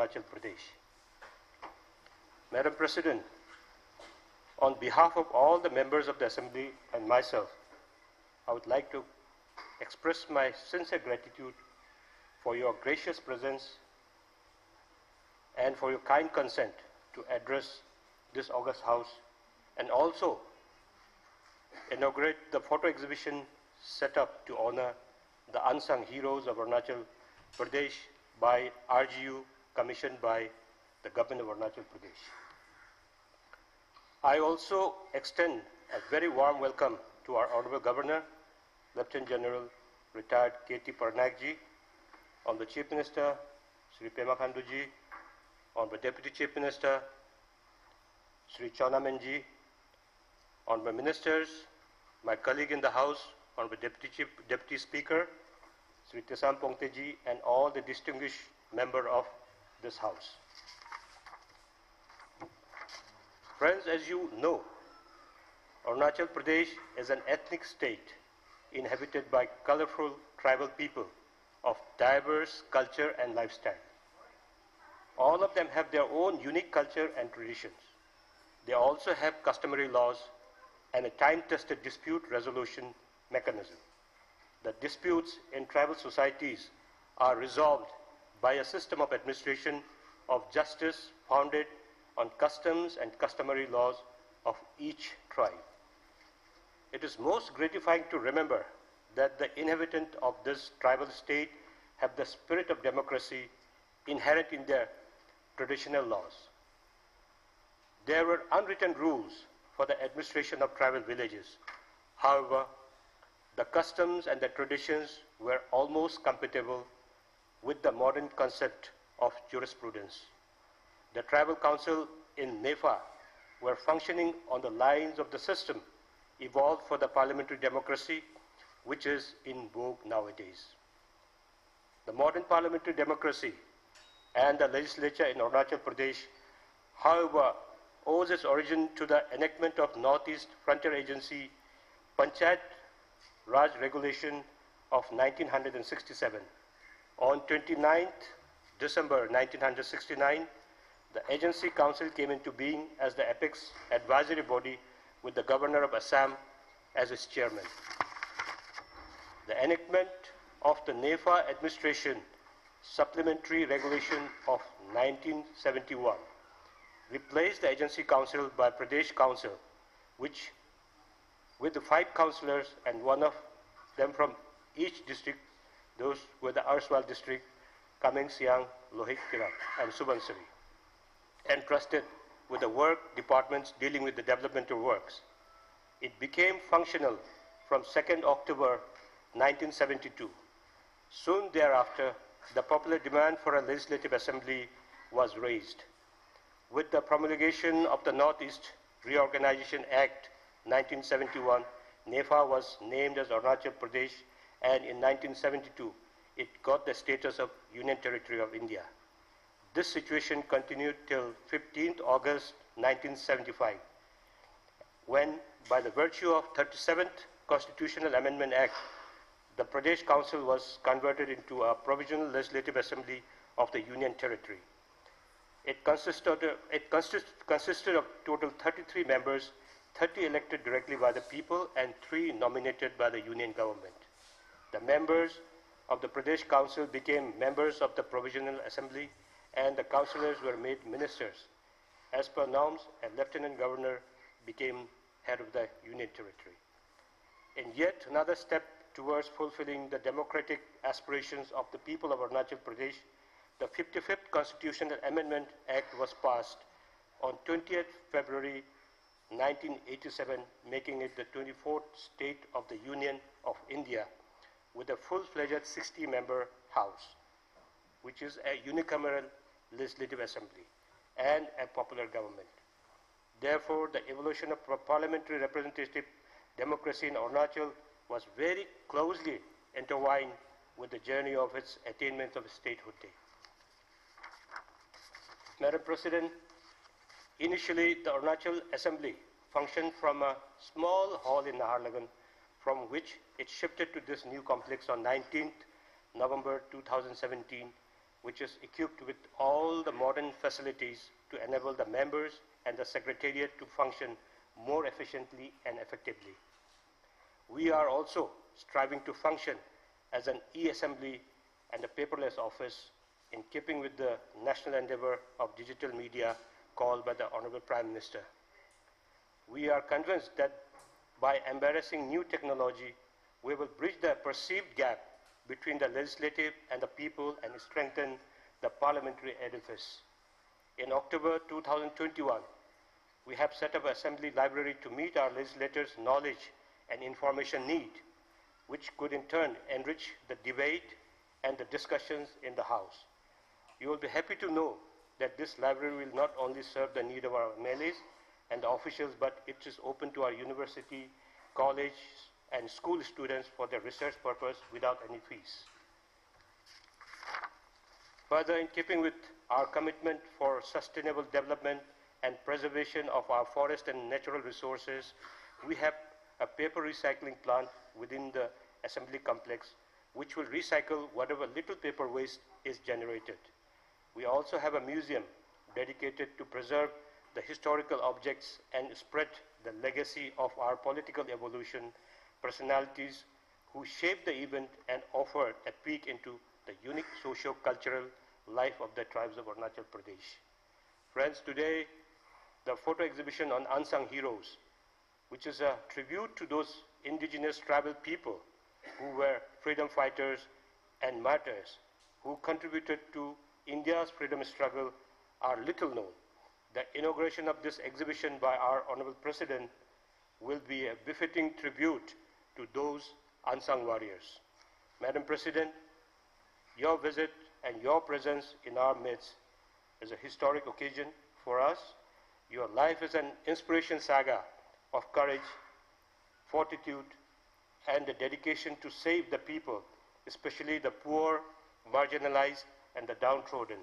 Arunachal Pradesh. Madam President, on behalf of all the members of the Assembly and myself, I would like to express my sincere gratitude for your gracious presence and for your kind consent to address this august House and also inaugurate the photo exhibition set up to honor the unsung heroes of Arunachal Pradesh by RGU, commissioned by the government of Arunachal Pradesh. I also extend a very warm welcome to our Honorable Governor, Lieutenant General Retired K.T. Parnaik-ji, Honorable Chief Minister, Sri Pema Khandu-ji, Honorable Deputy Chief Minister, Sri Chaunamen-ji, Honorable Ministers, my colleague in the House, Honorable Deputy Speaker, Sri Tesam Pongte-ji, and all the distinguished members of this House. Friends, as you know, Arunachal Pradesh is an ethnic state inhabited by colorful tribal people of diverse culture and lifestyle. All of them have their own unique culture and traditions. They also have customary laws and a time-tested dispute resolution mechanism. The disputes in tribal societies are resolved by a system of administration of justice founded on customs and customary laws of each tribe. It is most gratifying to remember that the inhabitants of this tribal state have the spirit of democracy inherent in their traditional laws. There were unwritten rules for the administration of tribal villages. However, the customs and the traditions were almost compatible with the modern concept of jurisprudence. The tribal council in NEFA were functioning on the lines of the system evolved for the parliamentary democracy, which is in vogue nowadays. The modern parliamentary democracy and the legislature in Arunachal Pradesh, however, owes its origin to the enactment of Northeast Frontier Agency Panchayat Raj Regulation of 1967. On 29th December 1969, the agency council came into being as the apex advisory body with the governor of Assam as its chairman. The enactment of the NEFA administration supplementary regulation of 1971 replaced the agency council by Pradesh Council, which with the 5 councillors and one of them from each district, those were the erstwhile district, Kameng Siang, Lohit Tirak, and Subansiri, entrusted with the work departments dealing with the developmental works. It became functional from 2nd October 1972. Soon thereafter, the popular demand for a legislative assembly was raised. With the promulgation of the Northeast Reorganization Act 1971, NEFA was named as Arunachal Pradesh, and in 1972, it got the status of Union Territory of India. This situation continued till 15th August 1975, when, by the virtue of 37th Constitutional Amendment Act, the Pradesh Council was converted into a provisional legislative assembly of the Union Territory. It consisted of total 33 members, 30 elected directly by the people and 3 nominated by the Union government. The members of the Pradesh Council became members of the Provisional Assembly, and the councillors were made ministers. As per norms, a Lieutenant Governor became head of the Union Territory. In yet another step towards fulfilling the democratic aspirations of the people of Arunachal Pradesh, the 55th Constitutional Amendment Act was passed on 20th February 1987, making it the 24th state of the Union of India with a full-fledged 60-member House, which is a unicameral legislative assembly and a popular government. Therefore, the evolution of parliamentary representative democracy in Arunachal was very closely intertwined with the journey of its attainment of statehood. Madam President, initially the Arunachal Assembly functioned from a small hall in Naharlagun, from which it shifted to this new complex on 19th November 2017 which is equipped with all the modern facilities to enable the members and the Secretariat to function more efficiently and effectively. We are also striving to function as an e-assembly and a paperless office in keeping with the national endeavor of digital media called by the Honorable Prime Minister. We are convinced that by embracing new technology, we will bridge the perceived gap between the legislative and the people and strengthen the parliamentary edifice. In October 2021, we have set up an assembly library to meet our legislators' knowledge and information need, which could in turn enrich the debate and the discussions in the House. You will be happy to know that this library will not only serve the need of our MLAs and the officials, but it is open to our university, college, and school students for their research purpose without any fees. Further, in keeping with our commitment for sustainable development and preservation of our forest and natural resources, we have a paper recycling plant within the assembly complex which will recycle whatever little paper waste is generated. We also have a museum dedicated to preserve the historical objects and spread the legacy of our political evolution personalities who shaped the event and offered a peek into the unique socio-cultural life of the tribes of Arunachal Pradesh. Friends, today the photo exhibition on unsung heroes, which is a tribute to those indigenous tribal people who were freedom fighters and martyrs who contributed to India's freedom struggle, are little known. The inauguration of this exhibition by our Honorable President will be a befitting tribute to those unsung warriors. Madam President, your visit and your presence in our midst is a historic occasion for us. Your life is an inspiration saga of courage, fortitude, and the dedication to save the people, especially the poor, marginalized, and the downtrodden.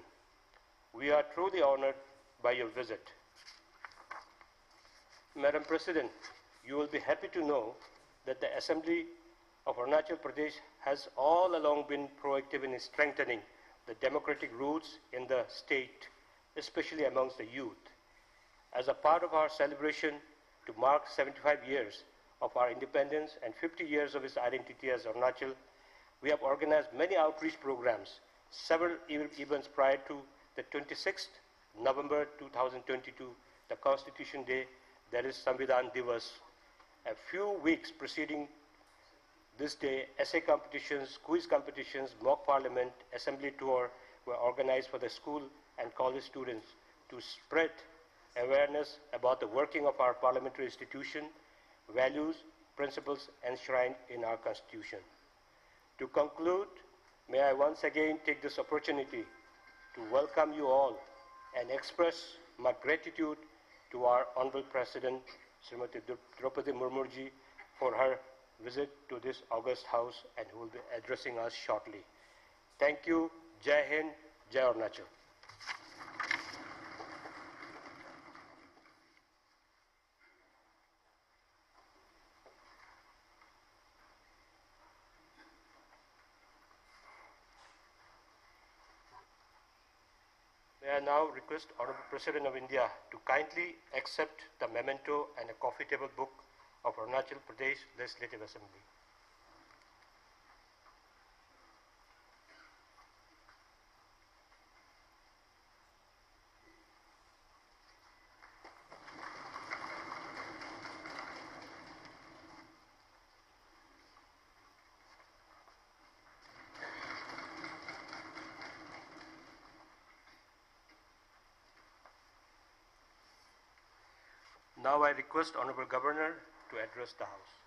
We are truly honored by your visit. Madam President, you will be happy to know that the Assembly of Arunachal Pradesh has all along been proactive in strengthening the democratic roots in the state, especially amongst the youth. As a part of our celebration to mark 75 years of our independence and 50 years of its identity as Arunachal, we have organized many outreach programs, several events prior to the 26th November 2022, the Constitution Day, that is Samvidhan Divas. A few weeks preceding this day, essay competitions, quiz competitions, mock parliament, assembly tour were organized for the school and college students to spread awareness about the working of our parliamentary institution, values, principles enshrined in our Constitution. To conclude, may I once again take this opportunity to welcome you all and express my gratitude to our Honorable President, Srimati Droupadi Murmu ji, for her visit to this august house and who will be addressing us shortly. Thank you. Jai Hind, Jai Arunachal. May I now request Honorable President of India to kindly accept the memento and a coffee table book of Arunachal Pradesh Legislative Assembly. Now I request Honorable Governor to address the House.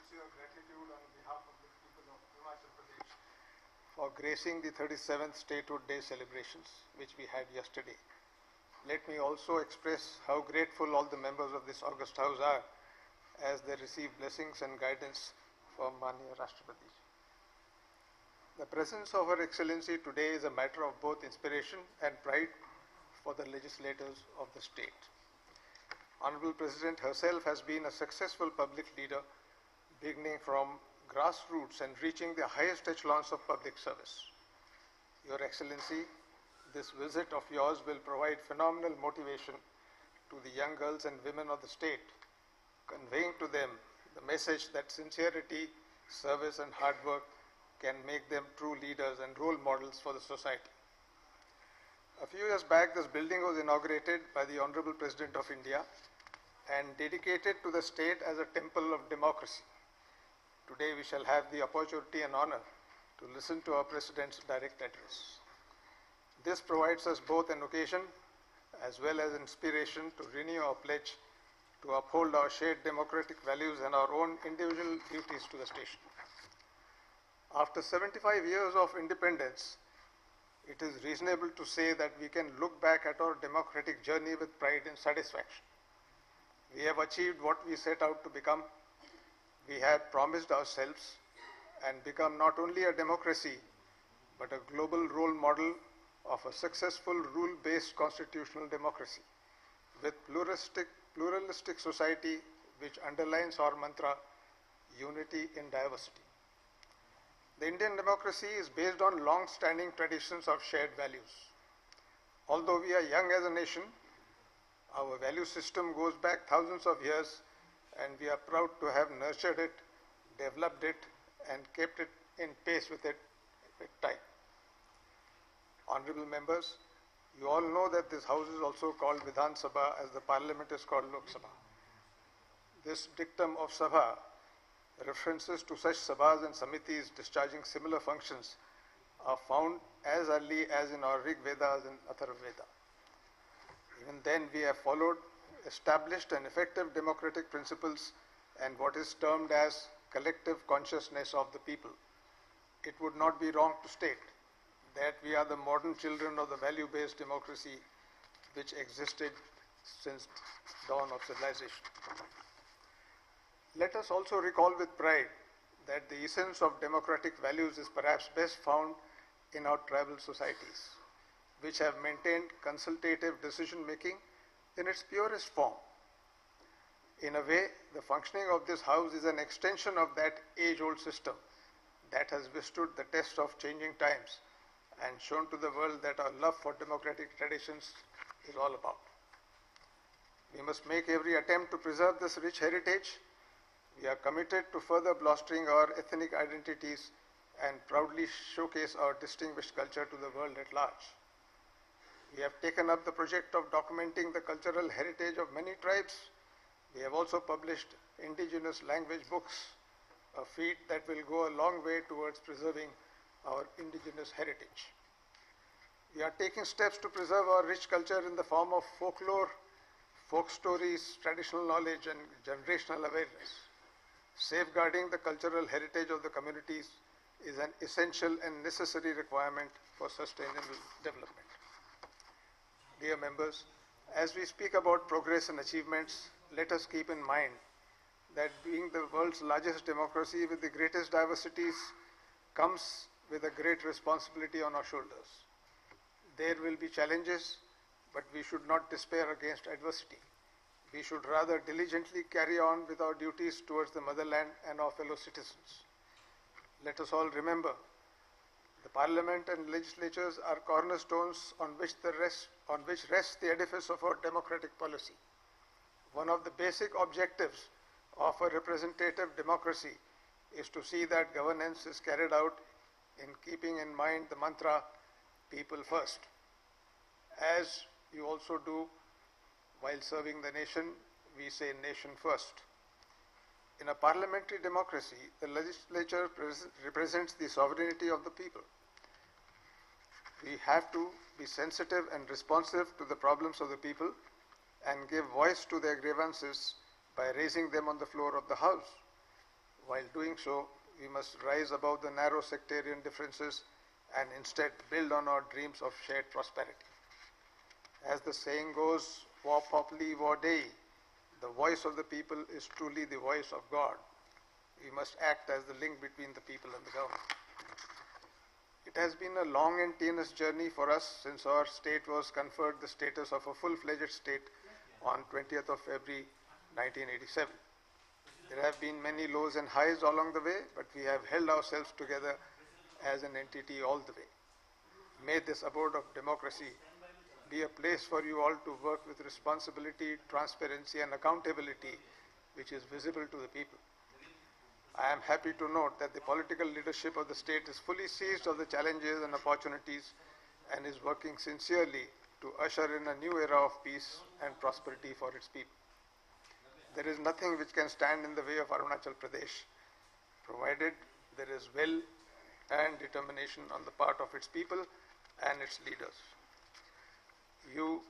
sincere gratitude on behalf of the people of Arunachal Pradesh for gracing the 37th Statehood Day celebrations, which we had yesterday. Let me also express how grateful all the members of this august house are as they receive blessings and guidance from Manya Rashtrapati. The presence of Her Excellency today is a matter of both inspiration and pride for the legislators of the state. Honorable President herself has been a successful public leader, beginning from grassroots and reaching the highest echelons of public service. Your Excellency, this visit of yours will provide phenomenal motivation to the young girls and women of the state, conveying to them the message that sincerity, service and hard work can make them true leaders and role models for the society. A few years back, this building was inaugurated by the Honorable President of India and dedicated to the state as a temple of democracy. Today we shall have the opportunity and honor to listen to our President's direct address. This provides us both an occasion as well as inspiration to renew our pledge to uphold our shared democratic values and our own individual duties to the station. After 75 years of independence, it is reasonable to say that we can look back at our democratic journey with pride and satisfaction. We have achieved what we set out to become. We have promised ourselves and become not only a democracy, but a global role model of a successful rule-based constitutional democracy with pluralistic society, which underlines our mantra, unity in diversity. The Indian democracy is based on long-standing traditions of shared values. Although we are young as a nation, our value system goes back thousands of years, and we are proud to have nurtured it, developed it, and kept it in pace with it with time. Honorable members, you all know that this house is also called Vidhan Sabha, as the parliament is called Lok Sabha. This dictum of Sabha, references to such sabhas and samitis discharging similar functions, are found as early as in our Rig Vedas and Atharva Veda. Even then, we have followed established and effective democratic principles and what is termed as collective consciousness of the people. It would not be wrong to state that we are the modern children of the value-based democracy which existed since dawn of civilization. Let us also recall with pride that the essence of democratic values is perhaps best found in our tribal societies, which have maintained consultative decision-making in its purest form. In a way, the functioning of this house is an extension of that age-old system that has withstood the test of changing times and shown to the world that our love for democratic traditions is all about. We must make every attempt to preserve this rich heritage. We are committed to further bolstering our ethnic identities and proudly showcase our distinguished culture to the world at large. We have taken up the project of documenting the cultural heritage of many tribes. We have also published indigenous language books, a feat that will go a long way towards preserving our indigenous heritage. We are taking steps to preserve our rich culture in the form of folklore, folk stories, traditional knowledge, and generational awareness. Safeguarding the cultural heritage of the communities is an essential and necessary requirement for sustainable development. Dear members, as we speak about progress and achievements, let us keep in mind that being the world's largest democracy with the greatest diversities comes with a great responsibility on our shoulders. There will be challenges, but we should not despair against adversity. We should rather diligently carry on with our duties towards the motherland and our fellow citizens. Let us all remember, the parliament and legislatures are cornerstones on which rests the edifice of our democratic policy. One of the basic objectives of a representative democracy is to see that governance is carried out in keeping in mind the mantra, people first. As you also do while serving the nation, we say nation first. In a parliamentary democracy, the legislature represents the sovereignty of the people. We have to be sensitive and responsive to the problems of the people and give voice to their grievances by raising them on the floor of the House. While doing so, we must rise above the narrow sectarian differences and instead build on our dreams of shared prosperity. As the saying goes, Vor populi, vor Dei, the voice of the people is truly the voice of God. We must act as the link between the people and the government. It has been a long and tedious journey for us since our state was conferred the status of a full-fledged state on 20th of February 1987. There have been many lows and highs along the way, but we have held ourselves together as an entity all the way. May this abode of democracy be a place for you all to work with responsibility, transparency and accountability which is visible to the people. I am happy to note that the political leadership of the state is fully seized of the challenges and opportunities and is working sincerely to usher in a new era of peace and prosperity for its people. There is nothing which can stand in the way of Arunachal Pradesh, provided there is will and determination on the part of its people and its leaders. You,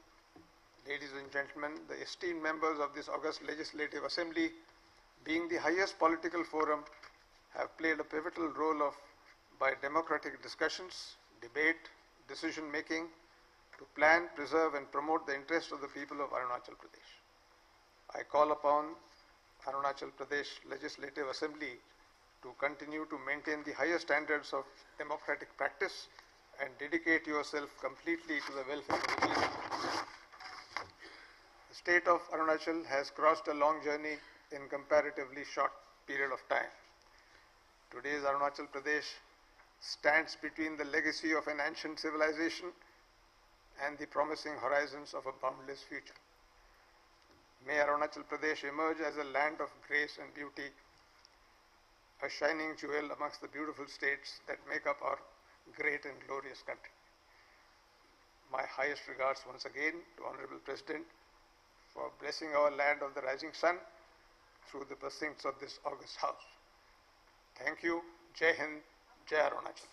ladies and gentlemen, the esteemed members of this august Legislative Assembly, being the highest political forum, have played a pivotal role by democratic discussions, debate, decision-making, to plan, preserve and promote the interests of the people of Arunachal Pradesh. I call upon Arunachal Pradesh Legislative Assembly to continue to maintain the highest standards of democratic practice and dedicate yourself completely to the welfare of the people. The state of Arunachal has crossed a long journey in comparatively short period of time. Today's Arunachal Pradesh stands between the legacy of an ancient civilization and the promising horizons of a boundless future. May Arunachal Pradesh emerge as a land of grace and beauty, a shining jewel amongst the beautiful states that make up our great and glorious country. My highest regards once again to Honorable President for blessing our land of the rising sun through the precincts of this august house. Thank you. Jai Hind, Jai Arunachal.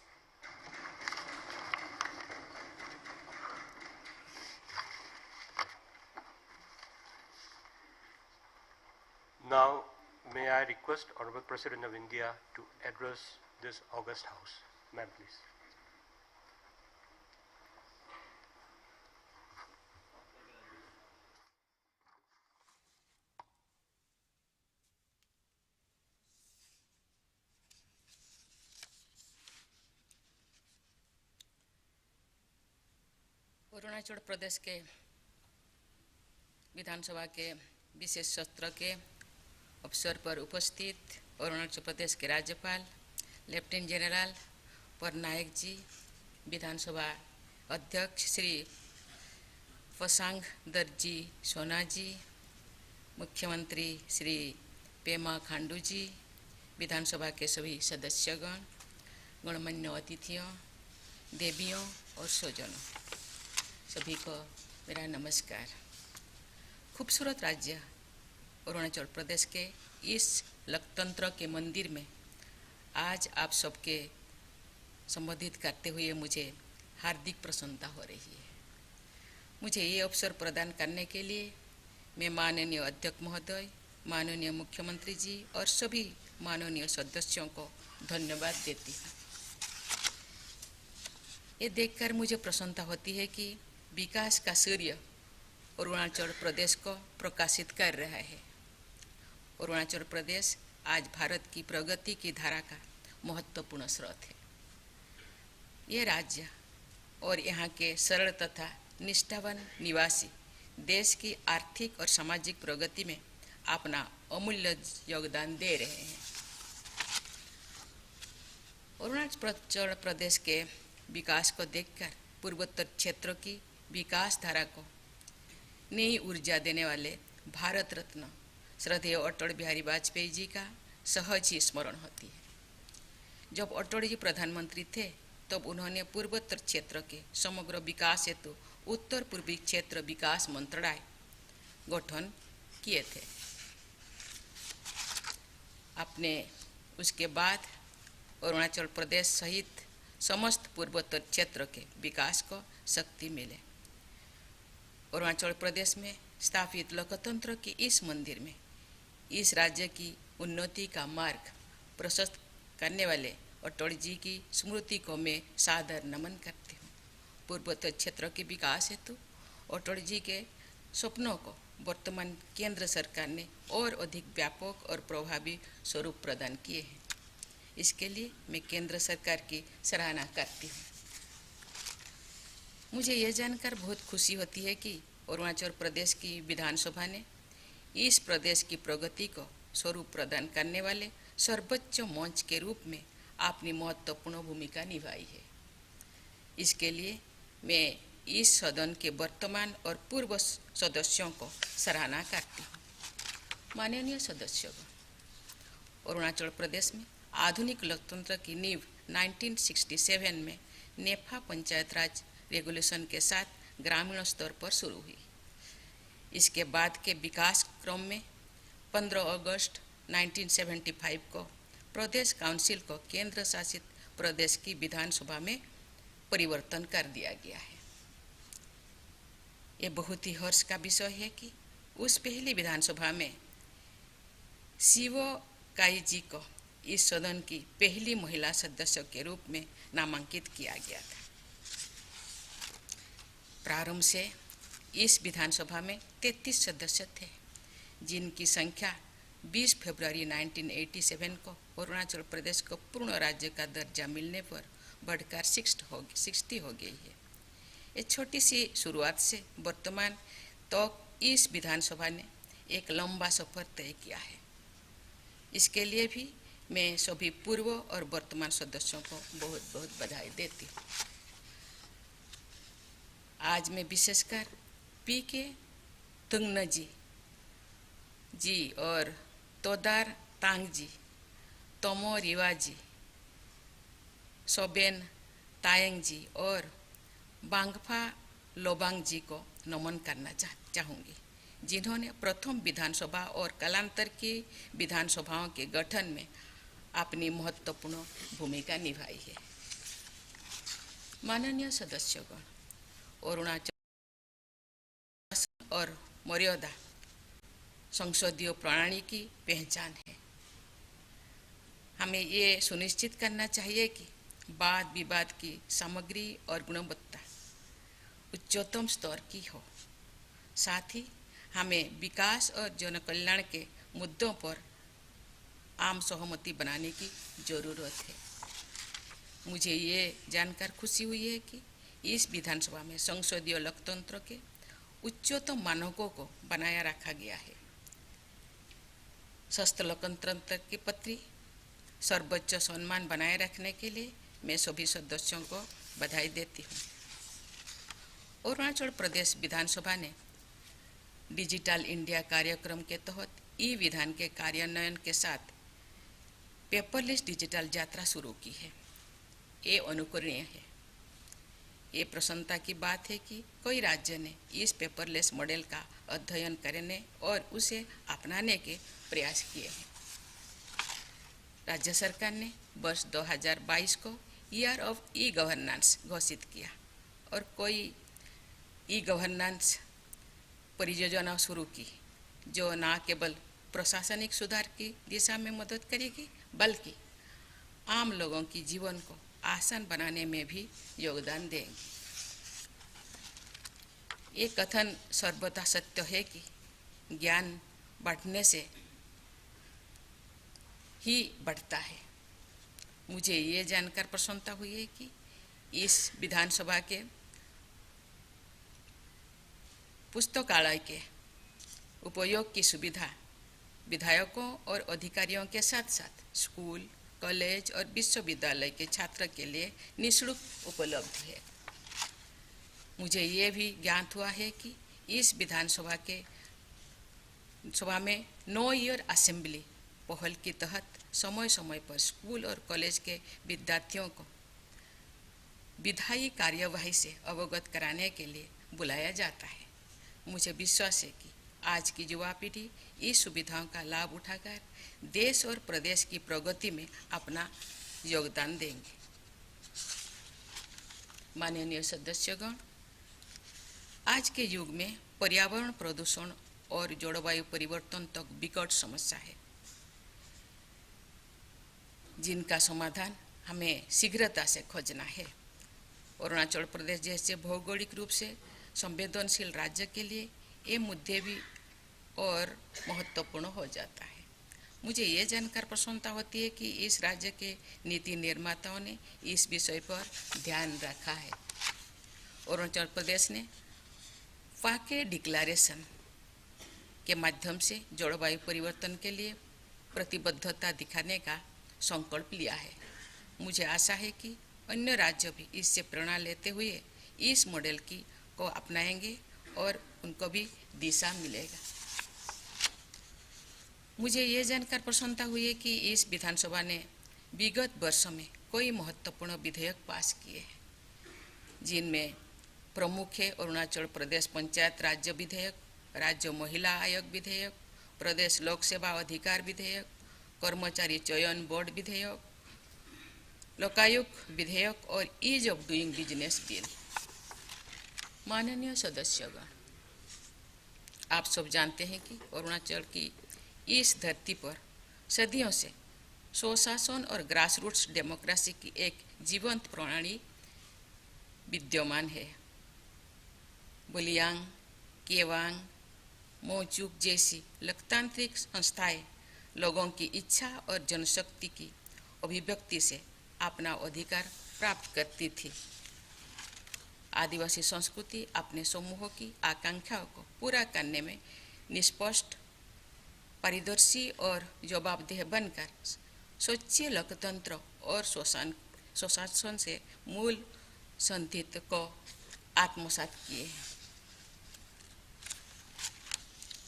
Now, may I request Honorable President of India to address this august house. Ma'am, please. Arunachal Pradesh के विधानसभा के विशेष सत्र के अवसर पर उपस्थित अरुणाचल प्रदेश के राज्यपाल lieutenant general Patnaik ji, विधानसभा अध्यक्ष श्री फसांग दर्जी सोना जी, मुख्यमंत्री श्री पेमा खांडू जी, विधानसभा के सभी सदस्यगण, गणमान्य अतिथियों, देवियों और स्वजनों, सभी को मेरा नमस्कार। खूबसूरत राज्य अरुणाचल प्रदेश के इस लोकतंत्र के मंदिर में आज आप सबके संबोधित करते हुए मुझे हार्दिक प्रसन्नता हो रही है। मुझे ये अवसर प्रदान करने के लिए मैं माननीय अध्यक्ष महोदय, माननीय मुख्यमंत्री जी और सभी माननीय सदस्यों को धन्यवाद देती हूँ। ये देखकर मुझे प्रसन्नता होती है कि विकास का सूर्य अरुणाचल प्रदेश को प्रकाशित कर रहा है। अरुणाचल प्रदेश आज भारत की प्रगति की धारा का महत्वपूर्ण स्रोत है। ये राज्य और यहाँ के सरल तथा निष्ठावान निवासी देश की आर्थिक और सामाजिक प्रगति में अपना अमूल्य योगदान दे रहे हैं। अरुणाचल प्रदेश के विकास को देखकर पूर्वोत्तर क्षेत्र की विकास धारा को नई ऊर्जा देने वाले भारत रत्न श्रद्धेय अटल बिहारी वाजपेयी जी का सहज ही स्मरण होती है। जब अटल जी प्रधानमंत्री थे तब उन्होंने पूर्वोत्तर क्षेत्र के समग्र विकास हेतु उत्तर पूर्वी क्षेत्र विकास मंत्रालय गठन किए थे। अपने उसके बाद अरुणाचल प्रदेश सहित समस्त पूर्वोत्तर क्षेत्र के विकास को शक्ति मिले। अरुणाचल प्रदेश में स्थापित लोकतंत्र के इस मंदिर में इस राज्य की उन्नति का मार्ग प्रशस्त करने वाले अटल जी की स्मृति को मैं सादर नमन करती हूँ। पूर्वोत्तर क्षेत्र के विकास हेतु अटल जी के सपनों को वर्तमान केंद्र सरकार ने और अधिक व्यापक और प्रभावी स्वरूप प्रदान किए हैं। इसके लिए मैं केंद्र सरकार की सराहना करती हूँ। मुझे यह जानकर बहुत खुशी होती है कि अरुणाचल प्रदेश की विधानसभा ने इस प्रदेश की प्रगति को स्वरूप प्रदान करने वाले सर्वोच्च मंच के रूप में अपनी महत्वपूर्ण भूमिका निभाई है। इसके लिए मैं इस सदन के वर्तमान और पूर्व सदस्यों को सराहना करती हूँ। माननीय सदस्यगण, अरुणाचल प्रदेश में आधुनिक लोकतंत्र की नींव 1967 में नेफा पंचायत राज रेगुलेशन के साथ ग्रामीण स्तर पर शुरू हुई। इसके बाद के विकास क्रम में 15 अगस्त 1975 को प्रदेश काउंसिल को केंद्र शासित प्रदेश की विधानसभा में परिवर्तन कर दिया गया है। ये बहुत ही हर्ष का विषय है कि उस पहली विधानसभा में शिवो काई जी को इस सदन की पहली महिला सदस्य के रूप में नामांकित किया गया था। प्रारंभ से इस विधानसभा में 33 सदस्य थे, जिनकी संख्या 20 फरवरी 1987 को अरुणाचल प्रदेश को पूर्ण राज्य का दर्जा मिलने पर बढ़कर 60 हो गई है। इस छोटी सी शुरुआत से वर्तमान तो इस विधानसभा ने एक लंबा सफर तय किया है। इसके लिए भी मैं सभी पूर्व और वर्तमान सदस्यों को बहुत बहुत बधाई देती हूँ। आज मैं विशेषकर पीके तुंगन जी और तोदार तांग जी, तोमो रिवा जी, सोबेन तायंग जी और बांगफा लोबांग जी को नमन करना चाहूँगी, जिन्होंने प्रथम विधानसभा और कालांतर की विधानसभाओं के गठन में अपनी महत्वपूर्ण भूमिका निभाई है। माननीय सदस्यगण, अरुणाचल और मर्यादा संसदीय प्रणाली की पहचान है। हमें ये सुनिश्चित करना चाहिए कि वाद विवाद की सामग्री और गुणवत्ता उच्चतम स्तर की हो। साथ ही हमें विकास और जन कल्याण के मुद्दों पर आम सहमति बनाने की जरूरत है। मुझे ये जानकर खुशी हुई है कि इस विधानसभा में संसदीय लोकतंत्र के उच्चतम मानकों को बनाया रखा गया है। स्वस्थ लोकतंत्र की पत्री सर्वोच्च सम्मान बनाए रखने के लिए मैं सभी सदस्यों को बधाई देती हूँ। अरुणाचल प्रदेश विधानसभा ने डिजिटल इंडिया कार्यक्रम के तहत ई विधान के कार्यान्वयन के साथ पेपरलेस डिजिटल यात्रा शुरू की है। ये अनुकरणीय है। ये प्रसन्नता की बात है कि कई राज्य ने इस पेपरलेस मॉडल का अध्ययन करने और उसे अपनाने के प्रयास किए हैं। राज्य सरकार ने वर्ष 2022 को ईयर ऑफ ई गवर्नेंस घोषित किया और कई ई गवर्नेंस परियोजना शुरू की, जो न केवल प्रशासनिक सुधार की दिशा में मदद करेगी, बल्कि आम लोगों की जीवन को आसान बनाने में भी योगदान देंगी। ये कथन सर्वथा सत्य है कि ज्ञान बढ़ने से ही बढ़ता है। मुझे ये जानकर प्रसन्नता हुई है कि इस विधानसभा के पुस्तकालय के उपयोग की सुविधा विधायकों और अधिकारियों के साथ साथ स्कूल, कॉलेज और विश्वविद्यालय के छात्र के लिए निःशुल्क उपलब्ध है। मुझे ये भी ज्ञात हुआ है कि इस विधानसभा में नो ईयर असेंबली पहल के तहत समय समय पर स्कूल और कॉलेज के विद्यार्थियों को विधायी कार्यवाही से अवगत कराने के लिए बुलाया जाता है। मुझे विश्वास है कि आज की युवा पीढ़ी इस सुविधाओं का लाभ उठाकर देश और प्रदेश की प्रगति में अपना योगदान देंगे। माननीय सदस्यगण, आज के युग में पर्यावरण प्रदूषण और जलवायु परिवर्तन तक विकट समस्या है। जिनका समाधान हमें शीघ्रता से खोजना है। अरुणाचल प्रदेश जैसे भौगोलिक रूप से संवेदनशील राज्य के लिए ये मुद्दे भी और महत्वपूर्ण हो जाता है। मुझे ये जानकर प्रसन्नता होती है कि इस राज्य के नीति निर्माताओं ने इस विषय पर ध्यान रखा है। अरुणाचल प्रदेश ने पाके डिक्लेरेशन के माध्यम से जलवायु परिवर्तन के लिए प्रतिबद्धता दिखाने का संकल्प लिया है। मुझे आशा है कि अन्य राज्य भी इससे प्रेरणा लेते हुए इस मॉडल को अपनाएंगे और उनको भी दिशा मिलेगा। मुझे ये जानकर प्रसन्नता हुई है कि इस विधानसभा ने विगत वर्षों में कई महत्वपूर्ण विधेयक पास किए हैं, जिनमें प्रमुख है अरुणाचल प्रदेश पंचायत राज्य विधेयक, राज्य महिला आयोग विधेयक, प्रदेश लोक सेवा अधिकार विधेयक, कर्मचारी चयन बोर्ड विधेयक, लोकायुक्त विधेयक और ease of doing business bill. माननीय सदस्यगण, आप सब जानते हैं कि अरुणाचल की इस धरती पर सदियों से स्वशासन और ग्रासरूट्स डेमोक्रेसी की एक जीवंत प्रणाली विद्यमान है। बुलियांग, केवांग, मोचुक जैसी लोकतांत्रिक संस्थाएं लोगों की इच्छा और जनशक्ति की अभिव्यक्ति से अपना अधिकार प्राप्त करती थी। आदिवासी संस्कृति अपने समूहों की आकांक्षाओं को पूरा करने में निष्पक्ष, पारदर्शी और जवाबदेह बनकर स्वच्छ लोकतंत्र और स्वशासन से मूल सिद्धांत को आत्मसात किए हैं।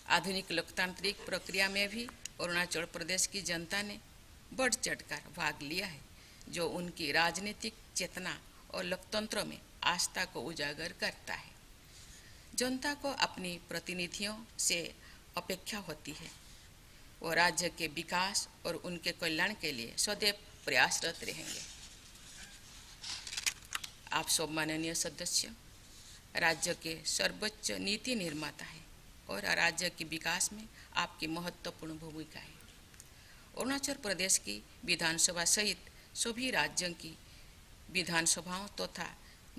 आधुनिक लोकतांत्रिक प्रक्रिया में भी अरुणाचल प्रदेश की जनता ने बढ़ चढ़कर भाग लिया है, जो उनकी राजनीतिक चेतना और लोकतंत्र में आस्था को उजागर करता है। जनता को अपनी प्रतिनिधियों से अपेक्षा होती है वो राज्य के विकास और उनके कल्याण के लिए सदैव प्रयासरत रहेंगे। आप सब माननीय सदस्य राज्य के सर्वोच्च नीति निर्माता है और राज्य के विकास में आपकी महत्वपूर्ण भूमिका है। अरुणाचल प्रदेश की विधानसभा सहित सभी राज्यों की विधानसभाओं तथा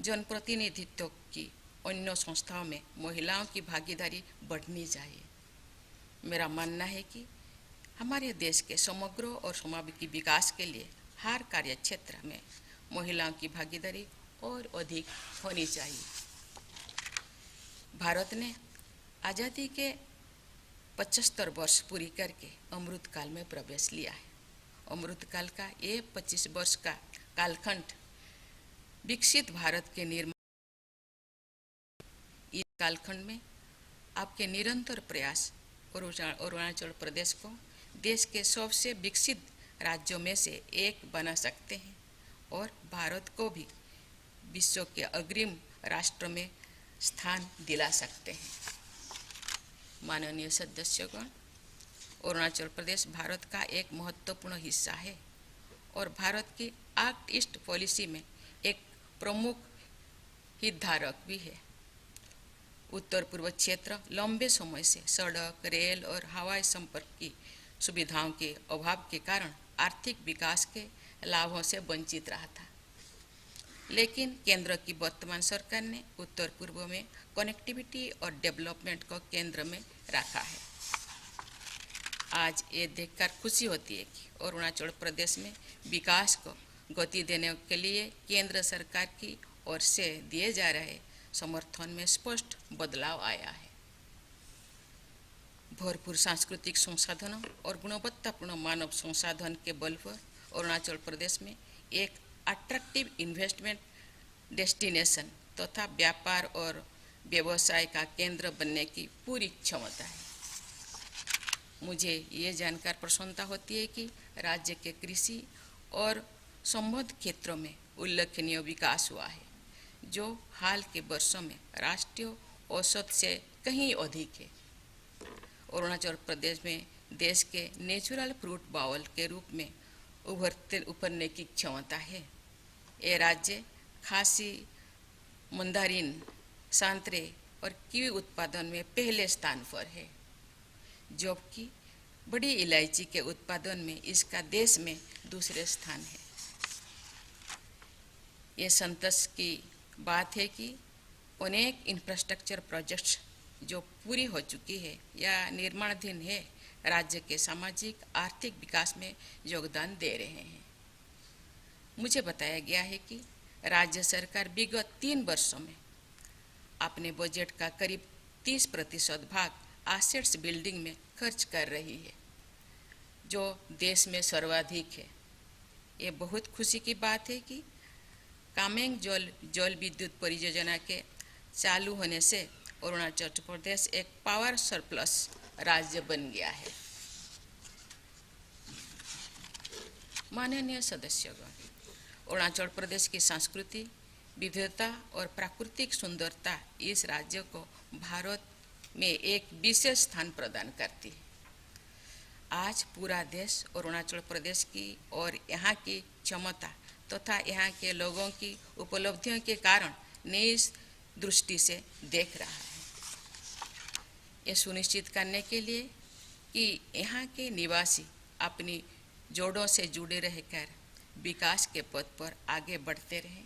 जनप्रतिनिधित्व की अन्य संस्थाओं में महिलाओं की भागीदारी बढ़नी चाहिए। मेरा मानना है कि हमारे देश के समग्र और समावेशी विकास के लिए हर कार्य क्षेत्र में महिलाओं की भागीदारी और अधिक होनी चाहिए। भारत ने आज़ादी के 75 वर्ष पूरी करके अमृत काल में प्रवेश लिया है। अमृत काल का ये 25 वर्ष का कालखंड विकसित भारत के निर्माण, इस कालखंड में आपके निरंतर प्रयास अरुणाचल प्रदेश को देश के सबसे विकसित राज्यों में से एक बना सकते हैं और भारत को भी विश्व के अग्रिम राष्ट्र में स्थान दिला सकते हैं। माननीय सदस्यगण, अरुणाचल प्रदेश भारत का एक महत्वपूर्ण हिस्सा है और भारत की एक्ट ईस्ट पॉलिसी में एक प्रमुख हितधारक भी है। उत्तर पूर्व क्षेत्र लंबे समय से सड़क, रेल और हवाई संपर्क की सुविधाओं के अभाव के कारण आर्थिक विकास के लाभों से वंचित रहा था, लेकिन केंद्र की वर्तमान सरकार ने उत्तर पूर्व में कनेक्टिविटी और डेवलपमेंट को केंद्र में रखा है। आज ये देखकर खुशी होती है कि अरुणाचल प्रदेश में विकास को गति देने के लिए केंद्र सरकार की ओर से दिए जा रहे समर्थन में स्पष्ट बदलाव आया है। भरपूर सांस्कृतिक संसाधनों और गुणवत्तापूर्ण मानव संसाधन के बल पर अरुणाचल प्रदेश में एक अट्रैक्टिव इन्वेस्टमेंट डेस्टिनेशन तथा व्यापार और व्यवसाय का केंद्र बनने की पूरी क्षमता है। मुझे ये जानकर प्रसन्नता होती है कि राज्य के कृषि और संबद्ध क्षेत्रों में उल्लेखनीय विकास हुआ है, जो हाल के वर्षों में राष्ट्रीय औसत से कहीं अधिक है। अरुणाचल प्रदेश में देश के नेचुरल फ्रूट बाउल के रूप में उभरने की क्षमता है। ये राज्य खासी, मंदारिन, संतरे और कीवी उत्पादन में पहले स्थान पर है, जबकि बड़ी इलायची के उत्पादन में इसका देश में दूसरे स्थान है। ये संतोष की बात है कि अनेक इंफ्रास्ट्रक्चर प्रोजेक्ट्स जो पूरी हो चुकी है या निर्माणाधीन है, राज्य के सामाजिक आर्थिक विकास में योगदान दे रहे हैं। मुझे बताया गया है कि राज्य सरकार विगत 3 वर्षों में अपने बजट का करीब 30% भाग एसेट्स बिल्डिंग में खर्च कर रही है, जो देश में सर्वाधिक है। ये बहुत खुशी की बात है कि कामेंग जल विद्युत परियोजना के चालू होने से अरुणाचल प्रदेश एक पावर सरप्लस राज्य बन गया है। माननीय सदस्यगण, अरुणाचल प्रदेश की संस्कृति, विविधता और प्राकृतिक सुंदरता इस राज्य को भारत में एक विशेष स्थान प्रदान करती है। आज पूरा देश अरुणाचल प्रदेश की और यहाँ की क्षमता तथा यहाँ के लोगों की उपलब्धियों के कारण नई दृष्टि से देख रहा है। ये सुनिश्चित करने के लिए कि यहाँ के निवासी अपनी जोड़ों से जुड़े रहकर विकास के पथ पर आगे बढ़ते रहें,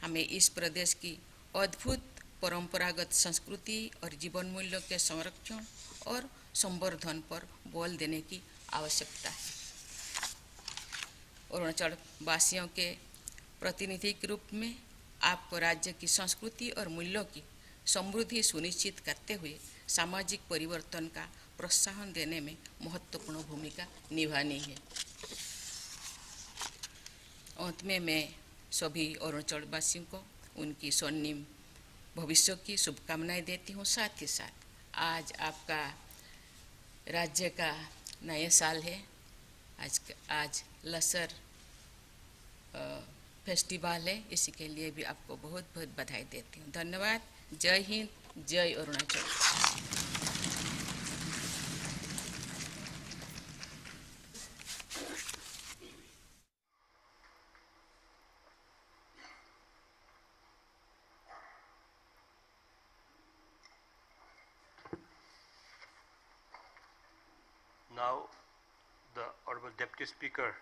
हमें इस प्रदेश की अद्भुत परंपरागत संस्कृति और जीवन मूल्यों के संरक्षण और संवर्धन पर बल देने की आवश्यकता है। अरुणाचल वासियों के प्रतिनिधि के रूप में आपको राज्य की संस्कृति और मूल्यों की समृद्धि सुनिश्चित करते हुए सामाजिक परिवर्तन का प्रोत्साहन देने में महत्वपूर्ण भूमिका निभानी है। अंत में मैं सभी अरुणाचल वासियों को उनकी स्वर्णिम भविष्य की शुभकामनाएं देती हूँ। साथ ही साथ आज आपका राज्य का नया साल है। आज लसर फेस्टिवल है, इसी के लिए भी आपको बहुत बहुत बधाई देती हूँ। धन्यवाद। जय हिंद, जय Arunachal. Now, the Honorable Deputy Speaker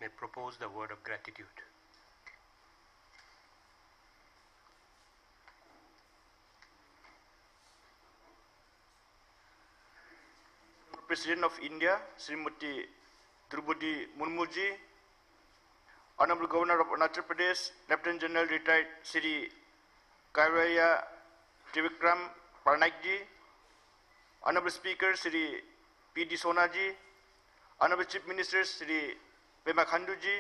may propose the word of gratitude. President of India, Srimati Droupadi Murmu ji, Honorable Governor of Arunachal Pradesh, Lieutenant General Retired Sri Kairaya Trivikram Parnaik ji, Honorable Speaker Sri P.D. Sona ji, Honorable Chief Minister Sri Pema Khandu ji,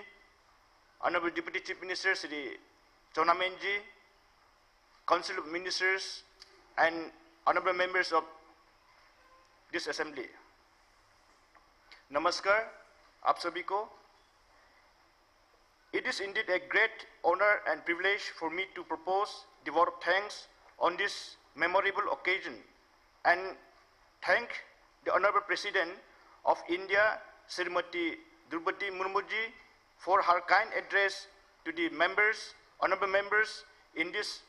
Honorable Deputy Chief Minister Sri Chonamen ji, Council of Ministers and Honorable Members of this Assembly. Namaskar, आप सभी को. It is indeed a great honor and privilege for me to propose the word of thanks on this memorable occasion and thank the Honorable President of India, Srimati Droupadi Murmu ji, for her kind address to the members, honorable members in this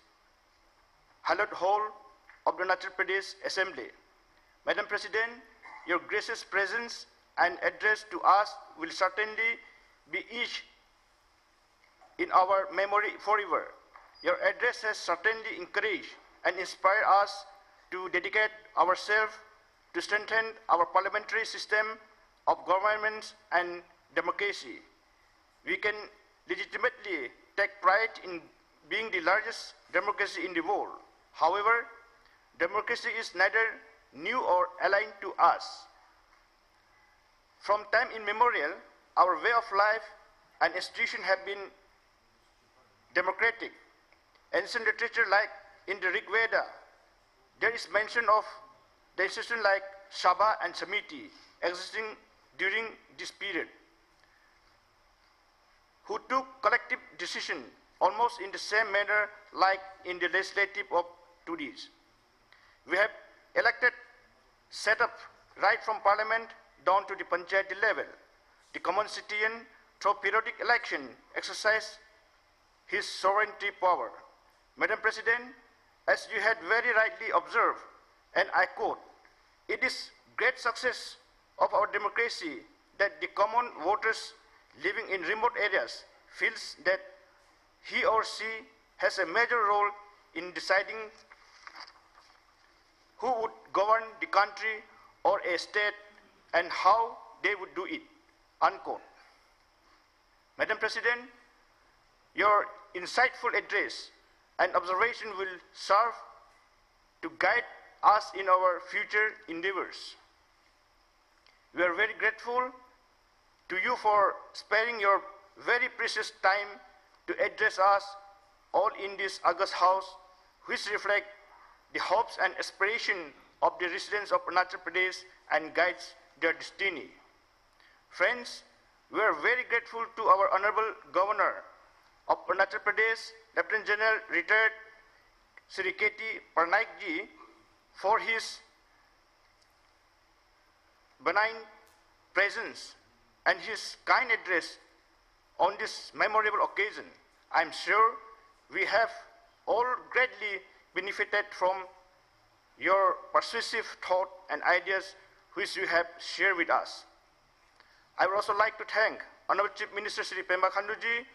hallowed hall of the Arunachal Pradesh Assembly. Madam President, your gracious presence and address to us will certainly be etched in our memory forever. Your address has certainly encouraged and inspired us to dedicate ourselves to strengthen our parliamentary system of government and democracy. We can legitimately take pride in being the largest democracy in the world. However, democracy is neither new or alien to us. From time immemorial, our way of life and institution have been democratic. Ancient literature like in the Rig Veda, there is mention of the institution like Sabha and Samiti existing during this period, who took collective decision almost in the same manner like in the legislative of today's. We have elected, set up right from parliament down to the panchayati level. The common citizen, through periodic election, exercise his sovereignty power. Madam President, as you had very rightly observed, and I quote, it is great success of our democracy that the common voters living in remote areas feels that he or she has a major role in deciding who would govern the country or a state and how they would do it, unquote. Madam President, your insightful address and observation will serve to guide us in our future endeavors. We are very grateful to you for sparing your very precious time to address us all in this August House, which reflect the hopes and aspirations of the residents of Arunachal Pradesh and guides their destiny. Friends, we are very grateful to our Honorable Governor of Arunachal Pradesh, Lieutenant General Retired Sri K.T. Parnaik ji, for his benign presence and his kind address on this memorable occasion. I am sure we have all greatly benefited from your persuasive thought and ideas which you have shared with us. I would also like to thank Honorable Chief Minister Sri Pema Khanduji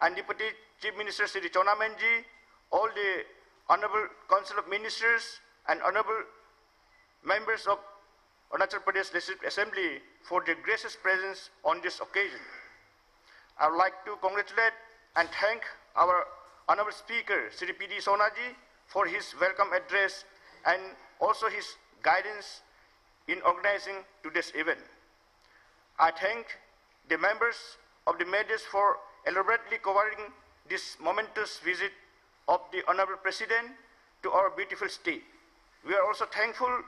and Deputy Chief Minister Sri Chonamanji, all the Honorable Council of Ministers and Honorable members of Arunachal Pradesh Legislative Assembly for their gracious presence on this occasion. I would like to congratulate and thank our Honorable Speaker, Sri P.D. Sonaji, for his welcome address and also his guidance in organizing today's event. I thank the members of the Majlis for elaborately covering this momentous visit of the Honorable President to our beautiful state. We are also thankful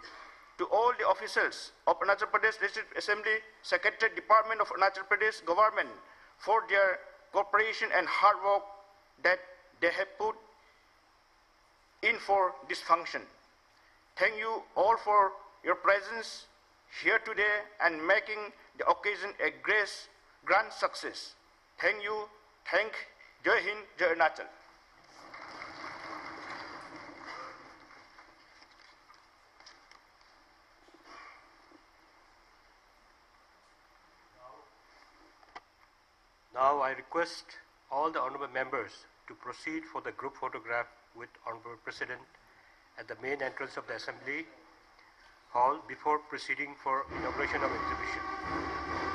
to all the officials of Arunachal Pradesh Legislative Assembly, Secretariat Department of Arunachal Pradesh Government for their cooperation and hard work that they have put in for this function. Thank you all for your presence here today and making the occasion a grand success. Thank you. Thank Jai Hind, Jai Arunachal. Now I request all the honorable members to proceed for the group photograph with Honorable President at the main entrance of the Assembly Hall before proceeding for inauguration of exhibition.